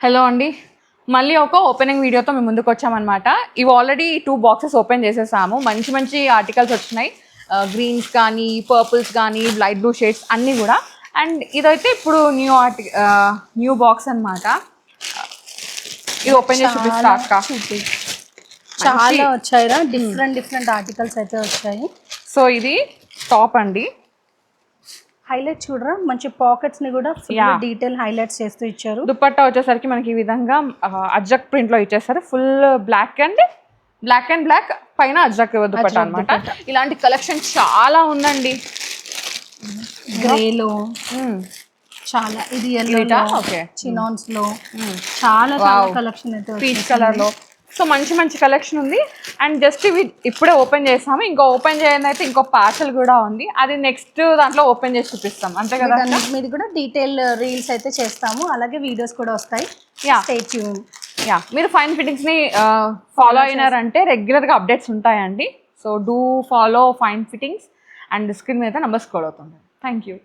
Hello అండి, మళ్ళీ ఒక ఓపెనింగ్ వీడియోతో మేము ముందుకు వచ్చామన్నమాట. ఇవి ఆల్రెడీ 2 బాక్సెస్ ఓపెన్ చేసేసాము. మంచి మంచి ఆర్టికల్స్ వచ్చినాయి, గ్రీన్స్ కానీ పర్పుల్స్ కానీ లైట్ బ్లూ షేడ్స్ అన్నీ కూడా. అండ్ ఇదైతే ఇప్పుడు న్యూ బాక్స్ అనమాట. ఇది ఓపెన్ చేసి చూపిస్తా అక్క. చాలా వచ్చాయిరా, డిఫరెంట్ ఆర్టికల్స్ అయితే వచ్చాయి. సో ఇది టాప్ అండి, హైలైట్ చూడరా, మంచి పాకెట్స్ ని కూడా ఫుల్ డీటెయిల్ హైలైట్స్ చేస్తూ ఇచ్చారు. దుపట్టా వచ్చేసరికి మనకి ఈ విధంగా అజ్రక్ ప్రింట్ లో ఇచ్చేస్తారు. ఫుల్ బ్లాక్ అండ్ బ్లాక్ పైన అజ్రక్ దుపట్టా అనమాట. ఇలాంటి కలెక్షన్ చాలా ఉందండి. గ్రేలో చాలా, ఇది ఎల్లో, ఓకే, చినాన్స్ లో చాలా కలెక్షన్ అయితే పీచ్ కలర్ లో. సో మంచి కలెక్షన్ ఉంది. అండ్ జస్ట్ ఇవి ఇప్పుడే ఓపెన్ చేసాము. ఇంకో ఓపెన్ చేయని అయితే ఇంకో పార్సల్ కూడా ఉంది, అది నెక్స్ట్ దాంట్లో ఓపెన్ చేసి చూపిస్తాం, అంతే కదా. మీది కూడా డీటెయిల్ రీల్స్ అయితే చేస్తాము, అలాగే వీడియోస్ కూడా వస్తాయి. Stay tune. మీరు ఫైన్ ఫిట్టింగ్స్ ని ఫాలో అయినారంటే రెగ్యులర్ గా అప్డేట్స్ ఉంటాయండి. So do follow fine fittings. And screen మీద నంబర్స్ కూడా అవుతుంది. Thank you.